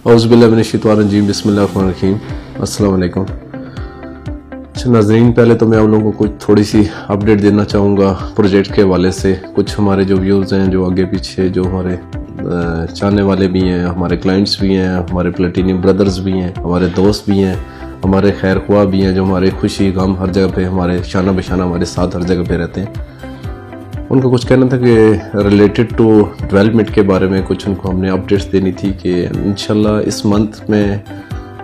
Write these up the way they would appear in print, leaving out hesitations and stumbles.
औज़ुबिल्लाहिमिनश्शैतानिर्रजीम बिस्मिल्लाहिर्रहमानिर्रहीम। अस्सलाम वालेकुम। नाज़रीन, पहले तो मैं आप लोगों को कुछ थोड़ी सी अपडेट देना चाहूँगा प्रोजेक्ट के हवाले से। कुछ हमारे जो व्यूज़ हैं, जो आगे पीछे जो हमारे चाहने वाले भी हैं, हमारे क्लाइंट्स भी हैं, हमारे प्लेटिनियम ब्रदर्स भी हैं, हमारे दोस्त भी हैं, हमारे खैर ख्वाह भी हैं, जो हमारे खुशी गम हर जगह पे हमारे शाना बशाना हमारे साथ हर जगह पे रहते हैं। उनका कुछ कहना था कि रिलेटेड टू डेवलपमेंट के बारे में कुछ उनको हमने अपडेट्स देनी थी कि इंशाल्लाह इस मंथ में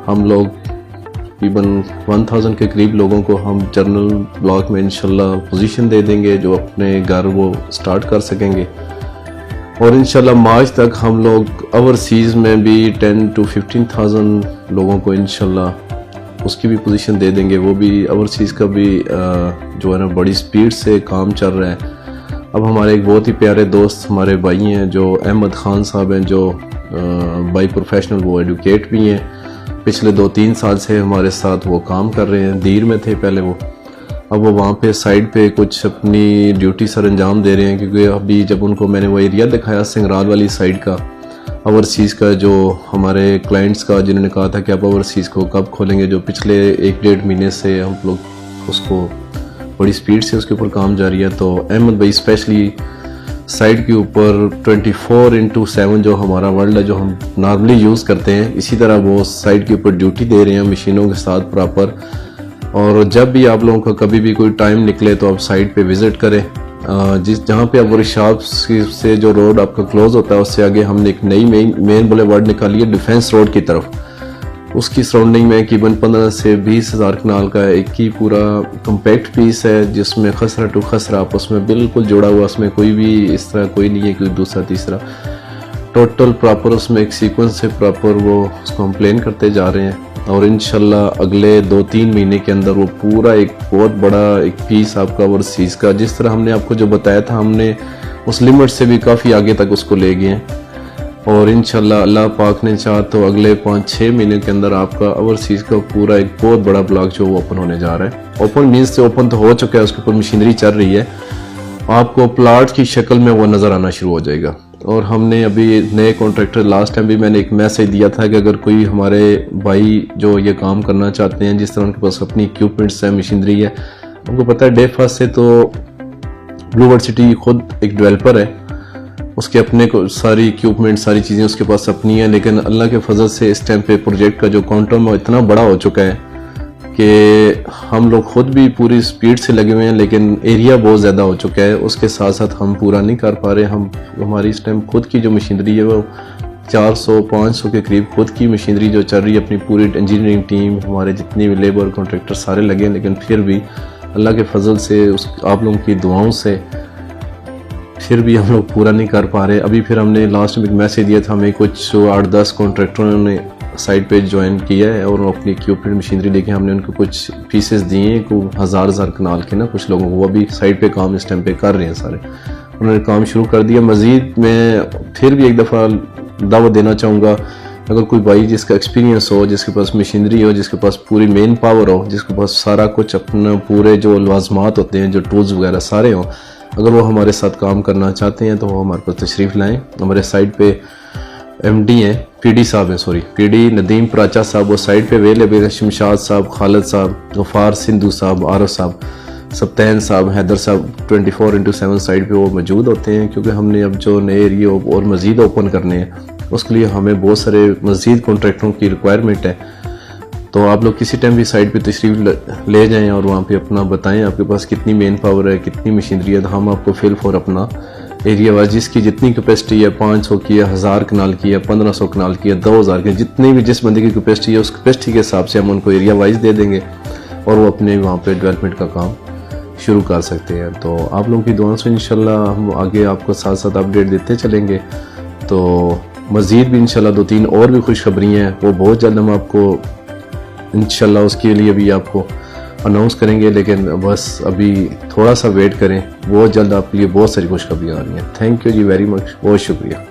हम लोग तकरीबन 1000 के करीब लोगों को हम जनरल ब्लॉक में इंशाल्लाह पोजीशन दे देंगे, जो अपने घर वो स्टार्ट कर सकेंगे। और इंशाल्लाह मार्च तक हम लोग ओवरसीज़ में भी 10 to 15,000 लोगों को इंशाल्लाह उसकी भी पोजीशन दे देंगे। वो भी ओवरसीज़ का भी जो है ना बड़ी स्पीड से काम चल रहा है। अब हमारे एक बहुत ही प्यारे दोस्त हमारे भाई हैं जो अहमद ख़ान साहब हैं, जो बाई प्रोफेशनल वो एडवोकेट भी हैं। पिछले 2-3 साल से हमारे साथ वो काम कर रहे हैं। दीर में थे पहले वो, अब वो वहाँ पे साइड पे कुछ अपनी ड्यूटी सर अंजाम दे रहे हैं, क्योंकि अभी जब उनको मैंने वो एरिया दिखाया सिंगराल वाली साइड का ओवरसीज़ का, जो हमारे क्लाइंट्स का जिन्होंने कहा था कि आप ओवरसीज़ को कब खोलेंगे, जो पिछले 1-1.5 महीने से हम लोग उसको बड़ी स्पीड से उसके ऊपर काम जारी है। तो अहमद भाई स्पेशली साइड के ऊपर 24/7 जो हमारा वर्ल्ड है, जो हम नॉर्मली यूज़ करते हैं, इसी तरह वो साइड के ऊपर ड्यूटी दे रहे हैं मशीनों के साथ प्रॉपर। और जब भी आप लोगों का कभी भी कोई टाइम निकले तो आप साइड पे विज़िट करें। जहाँ पे अब रिशाब से जो रोड आपका क्लोज होता है, उससे आगे हमने एक नई मेन बुलेवार्ड निकाली है डिफेंस रोड की तरफ। उसकी सराउंडिंग में तकरीबन 15 से 20 हज़ार कनाल का एक ही पूरा कम्पैक्ट पीस है, जिसमें खसरा टू खसरा आपस में बिल्कुल जुड़ा हुआ। उसमें कोई भी इस तरह कोई नहीं है कि दूसरा तीसरा, टोटल प्रॉपर उसमें एक सीक्वेंस से प्रॉपर वो उसको हम प्लान करते जा रहे हैं। और इंशाल्लाह अगले 2-3 महीने के अंदर वो पूरा एक बहुत बड़ा एक पीस आपका ओवरसीज़ का, जिस तरह हमने आपको जो बताया था, हमने उस लिमिट से भी काफ़ी आगे तक उसको ले गए हैं। और इंशाल्लाह अल्लाह पाक ने चाहा तो अगले 5-6 महीने के अंदर आपका ओवरसीज़ का पूरा एक बहुत बड़ा ब्लॉक जो वो ओपन होने जा रहा है। ओपन मीन्स से ओपन तो हो चुका है, उसके ऊपर मशीनरी चल रही है, आपको प्लाट की शक्ल में वो नज़र आना शुरू हो जाएगा। और हमने अभी नए कॉन्ट्रैक्टर, लास्ट टाइम भी मैंने एक मैसेज दिया था कि अगर कोई हमारे भाई जो ये काम करना चाहते हैं, जिस तरह उनके पास अपनी इक्विपमेंट्स है, मशीनरी है, आपको पता है डे फर्स्ट से तो ब्लूबर्ड सिटी खुद एक डेवलपर है, उसके अपने को सारी इक्विपमेंट सारी चीज़ें उसके पास अपनी है। लेकिन अल्लाह के फजल से इस टाइम पे प्रोजेक्ट का जो क्वांटम है इतना बड़ा हो चुका है कि हम लोग खुद भी पूरी स्पीड से लगे हुए हैं, लेकिन एरिया बहुत ज़्यादा हो चुका है। उसके साथ साथ हम पूरा नहीं कर पा रहे। हमारी इस टाइम खुद की जो मशीनरी है वो 400-500 के करीब खुद की मशीनरी जो चल रही है। अपनी पूरी इंजीनियरिंग टीम, हमारे जितने भी लेबर कॉन्ट्रैक्टर सारे लगे हैं, लेकिन फिर भी अल्लाह के फजल से आप लोगों की दुआओं से फिर भी हम लोग पूरा नहीं कर पा रहे। अभी फिर हमने लास्ट में एक मैसेज दिया था, हमें कुछ 8-10 कॉन्ट्रैक्टरों ने साइट पे ज्वाइन किया है और अपनी इक्विपमेंट मशीनरी लेके हमने उनको कुछ पीसेस दिए, को हज़ार कनाल के ना कुछ लोगों को, वो भी साइट पे काम इस टाइम पे कर रहे हैं सारे, उन्होंने काम शुरू कर दिया। मज़ीद मैं फिर भी एक दफ़ा दावत देना चाहूँगा, अगर कोई भाई जिसका एक्सपीरियंस हो, जिसके पास मशीनरी हो, जिसके पास पूरी मेन पावर हो, जिसके पास सारा कुछ अपना पूरे जो लवाजमात होते हैं, जो टूल्स वगैरह सारे हों, अगर वो हमारे साथ काम करना चाहते हैं तो वो हमारे पास तशरीफ़ लाएं। हमारे साइट पे MD हैं, PD साहब हैं, PD नदीम प्राचा साहब, वो साइट पे अवेलेबल है। शमशाद साहब, खालिद साहब, गफ़ार सिंधु साहब, आरफ साहब, सप्तान साहब, हैदर साहब 24/7 साइट पे वो मौजूद होते हैं। क्योंकि हमने अब जो नए एरिया और मज़ीद ओपन करने हैं, उसके लिए हमें बहुत सारे मज़ीद कॉन्ट्रैक्टरों की रिक्वायरमेंट है। तो आप लोग किसी टाइम भी साइट पे तशरीफ़ ले जाएं और वहाँ पे अपना बताएं आपके पास कितनी मेन पावर है, कितनी मशीनरी है, तो हम आपको फिल फॉर अपना एरिया वाइज जिसकी जितनी कैपेसिटी है, 500 की है, 1000 कनाल की है, 1500 कनाल की है, 2000 की, जितनी भी जिस बंदे की कैपेसिटी है, उस कैपेसिटी के हिसाब से हम उनको एरिया वाइज दे देंगे और वो अपने वहाँ पे डेवलपमेंट का काम शुरू कर सकते हैं। तो आप लोगों की दुआओं से इंशाल्लाह हम आगे आपको साथ साथ अपडेट देते चलेंगे। तो मज़ीद भी इंशाल्लाह 2-3 और भी खुशखबरी हैं, वो बहुत जल्द हम आपको इंशाल्लाह उसके लिए भी आपको अनाउंस करेंगे। लेकिन बस अभी थोड़ा सा वेट करें, बहुत जल्द आपके लिए बहुत सारी खुशखबरियाँ आ रही हैं। थैंक यू जी वेरी मच, बहुत शुक्रिया।